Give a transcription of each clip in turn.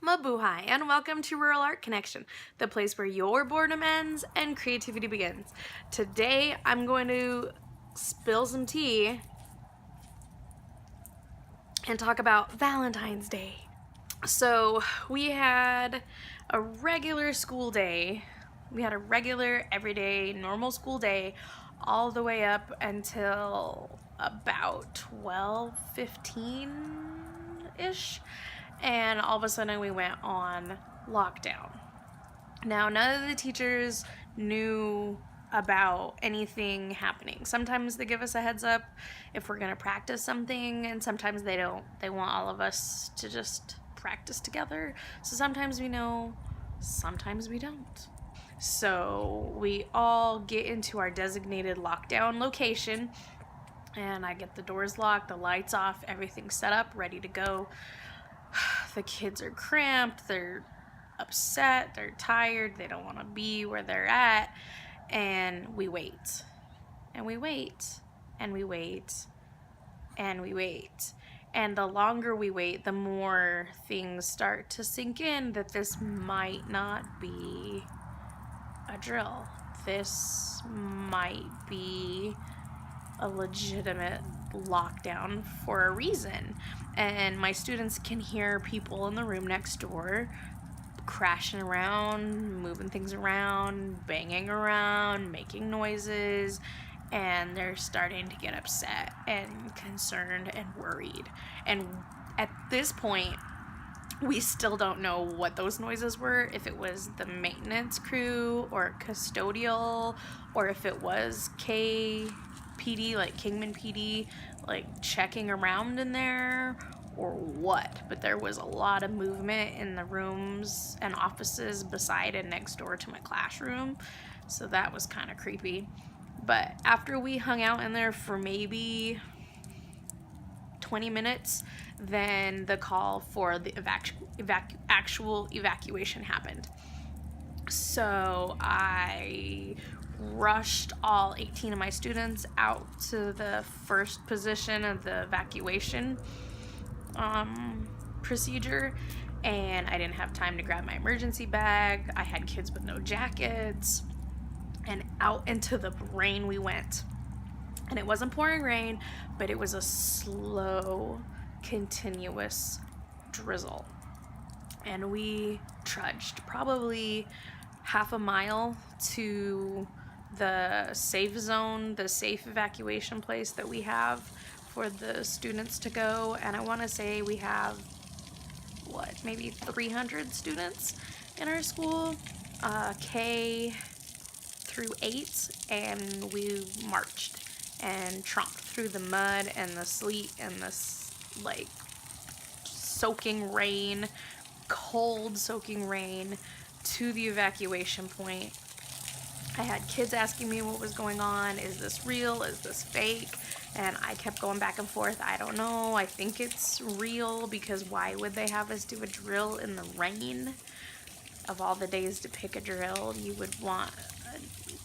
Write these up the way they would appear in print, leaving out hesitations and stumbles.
Mabuhay, and welcome to Rural Art Connection, the place where your boredom ends and creativity begins. Today, I'm going to spill some tea and talk about Valentine's Day. So, we had a regular school day. We had a regular, everyday, normal school day all the way up until about 12:15-ish. And all of a sudden we went on lockdown. Now, none of the teachers knew about anything happening. Sometimes they give us a heads up if we're going to practice something, and sometimes they don't. They want all of us to just practice together. So sometimes we know, sometimes we don't. So we all get into our designated lockdown location, and I get the doors locked, the lights off, everything set up, ready to go. The kids are cramped, they're upset, they're tired, they don't want to be where they're at, and we wait. And we wait, and we wait, and we wait. And the longer we wait, the more things start to sink in that this might not be a drill. This might be a legitimate lockdown for a reason. And my students can hear people in the room next door crashing around, moving things around, banging around, making noises, and they're starting to get upset and concerned and worried. And at this point, we still don't know what those noises were, if it was the maintenance crew or custodial, or if it was KPD, like Kingman PD, like checking around in there, or what. But there was a lot of movement in the rooms and offices beside and next door to my classroom, so that was kind of creepy. But after we hung out in there for maybe 20 minutes, then the call for the actual evacuation happened. So I rushed all 18 of my students out to the first position of the evacuation procedure, and I didn't have time to grab my emergency bag. I had kids with no jackets, and out into the rain we went. And it wasn't pouring rain, but it was a slow, continuous drizzle. And we trudged probably half a mile to the safe zone, the safe evacuation place that we have for the students to go. And I want to say we have, maybe 300 students in our school, K through 8, and we marched and tromped through the mud and the sleet and the soaking rain, cold soaking rain, to the evacuation point. I had kids asking me what was going on. Is this real? Is this fake? And I kept going back and forth. I don't know. I think it's real, because why would they have us do a drill in the rain? Of all the days to pick a drill, you would want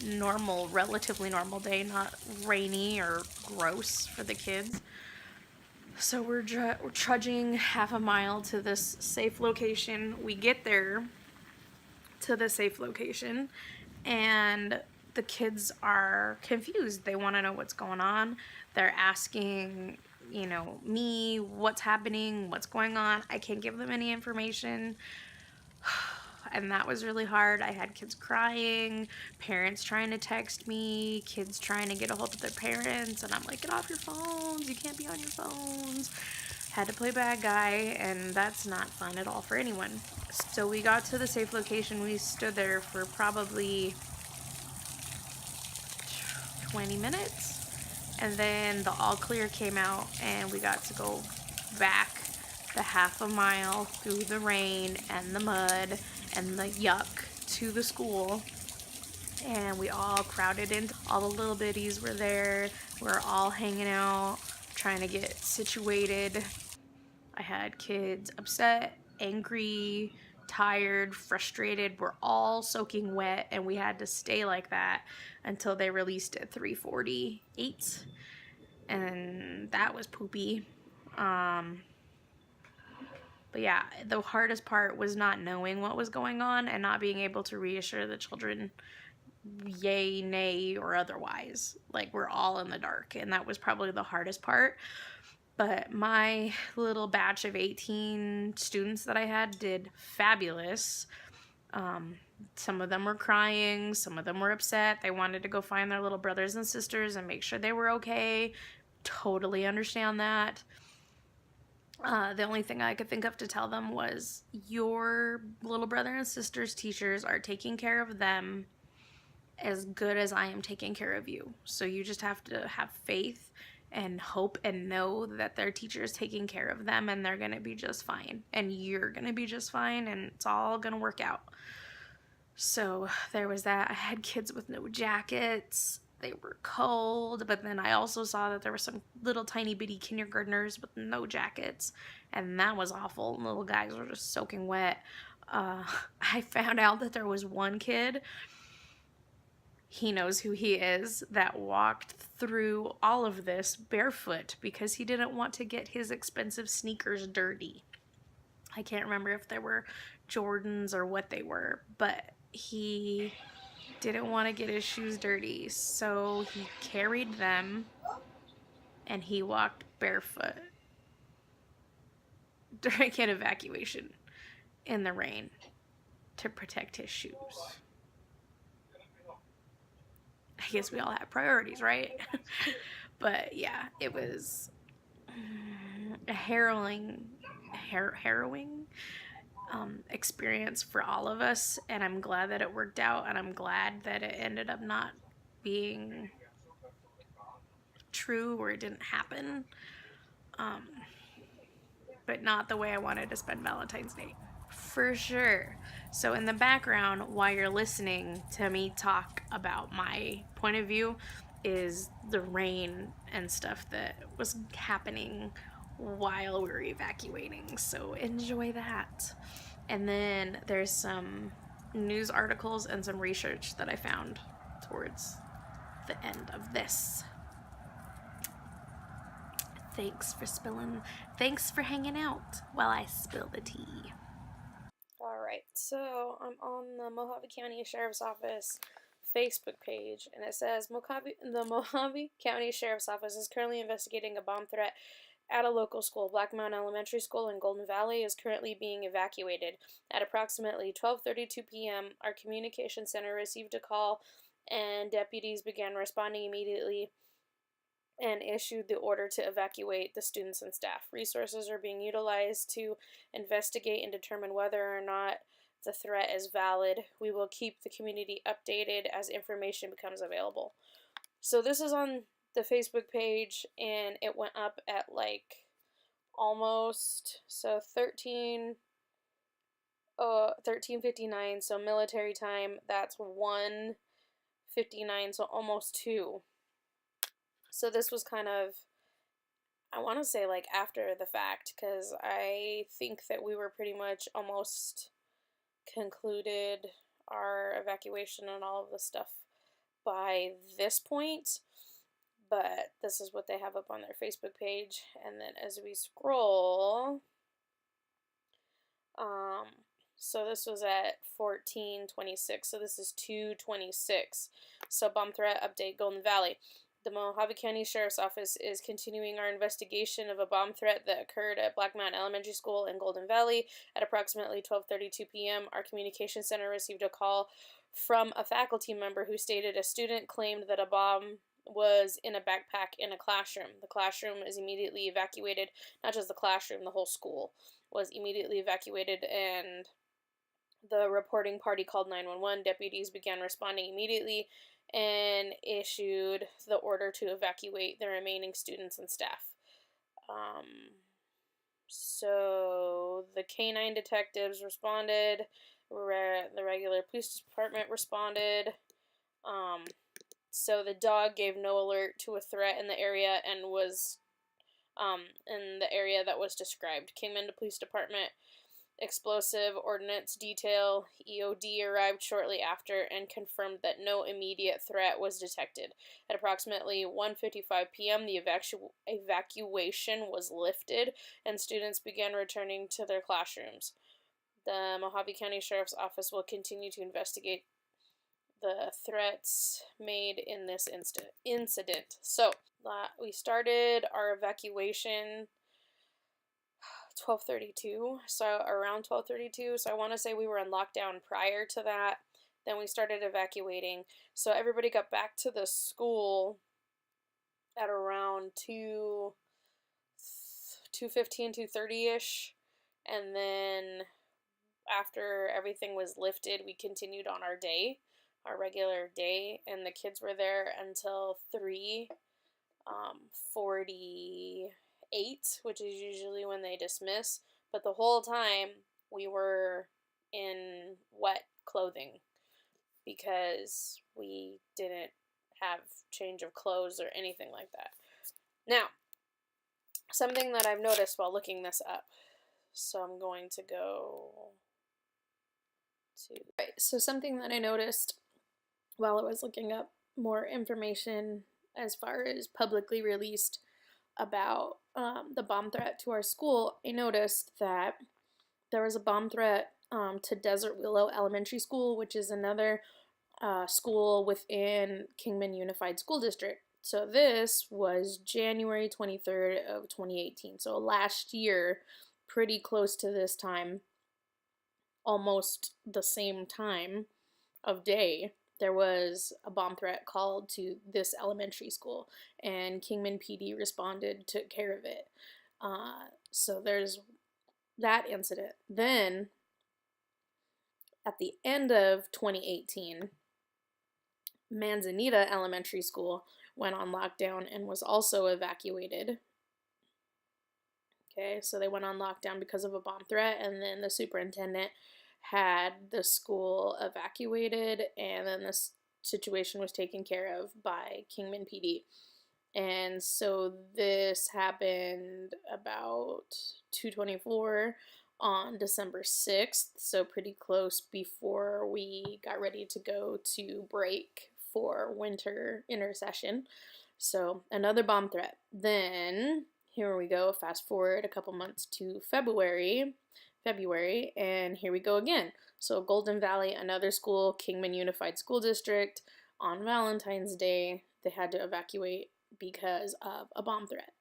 a normal, relatively normal day, not rainy or gross for the kids. So we're trudging half a mile to this safe location. We get there to the safe location, and the kids are confused. They want to know what's going on. They're asking, me, what's happening, what's going on. I can't give them any information. And that was really hard. I had kids crying, parents trying to text me, kids trying to get a hold of their parents, and I'm like, get off your phones, you can't be on your phones. Had to play bad guy, and that's not fun at all for anyone. So we got to the safe location. We stood there for probably 20 minutes, and then the all clear came out, and we got to go back the half a mile through the rain and the mud and the yuck to the school. And we all crowded in. All the little bitties were there. We're all hanging out, trying to get situated. I had kids upset, angry, tired, frustrated. We're all soaking wet, and we had to stay like that until they released at 3:48. And that was poopy. But yeah, the hardest part was not knowing what was going on and not being able to reassure the children, yay, nay, or otherwise. Like, we're all in the dark, and that was probably the hardest part. But my little batch of 18 students that I had did fabulous. Some of them were crying, some of them were upset. They wanted to go find their little brothers and sisters and make sure they were okay. Totally understand that. The only thing I could think of to tell them was, your little brother and sister's teachers are taking care of them as good as I am taking care of you. So you just have to have faith and hope and know that their teacher is taking care of them, and they're going to be just fine. And you're going to be just fine, and it's all going to work out. So there was that. I had kids with no jackets. They were cold, but then I also saw that there were some little tiny bitty kindergartners with no jackets, and that was awful. Little guys were just soaking wet. I found out that there was one kid, he knows who he is, that walked through all of this barefoot because he didn't want to get his expensive sneakers dirty. I can't remember if they were Jordans or what they were, but he didn't want to get his shoes dirty, so he carried them and he walked barefoot during an evacuation in the rain to protect his shoes. I guess we all have priorities, right? But yeah, it was a harrowing experience for all of us, and I'm glad that it worked out, and I'm glad that it ended up not being true, or it didn't happen, but not the way I wanted to spend Valentine's Day. For sure. So in the background, while you're listening to me talk about my point of view, is the rain and stuff that was happening while we were evacuating. So enjoy that. And then there's some news articles and some research that I found towards the end of this. Thanks for hanging out while I spill the tea. Alright, so I'm on the Mojave County Sheriff's Office Facebook page, and it says, the Mojave County Sheriff's Office is currently investigating a bomb threat at a local school. Black Mountain Elementary School in Golden Valley is currently being evacuated. At approximately 12:32 p.m., our communication center received a call, and deputies began responding immediately and issued the order to evacuate the students and staff. Resources are being utilized to investigate and determine whether or not the threat is valid. We will keep the community updated as information becomes available. So this is on the Facebook page, and it went up at like almost, so 13:59, so military time, that's 1:59, so almost 2. So this was kind of, I want to say like after the fact, because I think that we were pretty much almost concluded our evacuation and all of the stuff by this point. But this is what they have up on their Facebook page. And then as we scroll, so this was at 14:26, so this is 2:26. So bomb threat update, Golden Valley. The Mojave County Sheriff's Office is continuing our investigation of a bomb threat that occurred at Black Mountain Elementary School in Golden Valley at approximately 12:32 p.m. Our communication center received a call from a faculty member who stated a student claimed that a bomb was in a backpack in a classroom. The classroom is immediately evacuated. Not just the classroom, the whole school was immediately evacuated, and the reporting party called 911. Deputies began responding immediately and issued the order to evacuate the remaining students and staff. So the K-9 detectives responded. The regular police department responded. So the dog gave no alert to a threat in the area and was in the area that was described. Came into police department, Explosive Ordnance Detail EOD arrived shortly after and confirmed that no immediate threat was detected. At approximately 1:55 p.m., the evacuation was lifted and students began returning to their classrooms. The Mojave County Sheriff's Office will continue to investigate the threats made in this incident. So, we started our evacuation 12:32, so around 12:32. So I want to say we were in lockdown prior to that. Then we started evacuating. So everybody got back to the school at around 2:15, 2:30ish, and then after everything was lifted, we continued on our day, our regular day, and the kids were there until 3:48, which is usually when they dismiss. But the whole time we were in wet clothing because we didn't have change of clothes or anything like that. Now, something that I've noticed while looking this up. So I'm going to go to... Right, so something that I noticed while I was looking up more information as far as publicly released about the bomb threat to our school, I noticed that there was a bomb threat to Desert Willow Elementary School, which is another school within Kingman Unified School District. So this was January 23rd of 2018. So last year, pretty close to this time, almost the same time of day, there was a bomb threat called to this elementary school, and Kingman PD responded, took care of it. So there's that incident. Then, at the end of 2018, Manzanita Elementary School went on lockdown and was also evacuated. Okay, so they went on lockdown because of a bomb threat, and then the superintendent had the school evacuated, and then this situation was taken care of by Kingman PD. And so this happened about 2:24 on December 6th, so pretty close before we got ready to go to break for winter intersession. So another bomb threat. Then here we go, fast forward a couple months to February, and here we go again. So Golden Valley, another school, Kingman Unified School District, on Valentine's Day, they had to evacuate because of a bomb threat.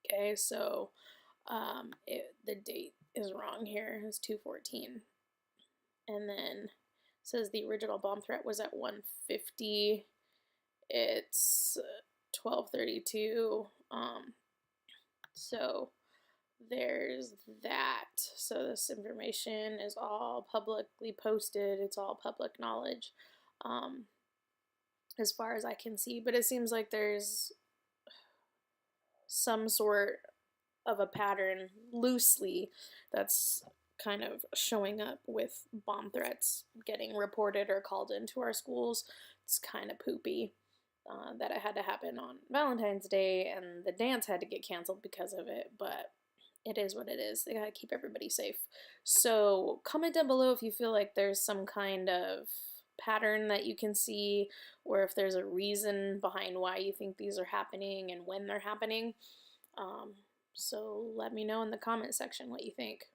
Okay, so the date is wrong here. It's 2/14. And then it says the original bomb threat was at 1:50. It's 12:32. So there's that. So this information is all publicly posted. It's all public knowledge, as far as I can see. But it seems like there's some sort of a pattern loosely that's kind of showing up with bomb threats getting reported or called into our schools. It's kind of poopy that it had to happen on Valentine's Day, and the dance had to get canceled because of it, but it is what it is. They gotta keep everybody safe. So comment down below if you feel like there's some kind of pattern that you can see, or if there's a reason behind why you think these are happening and when they're happening. So let me know in the comment section what you think.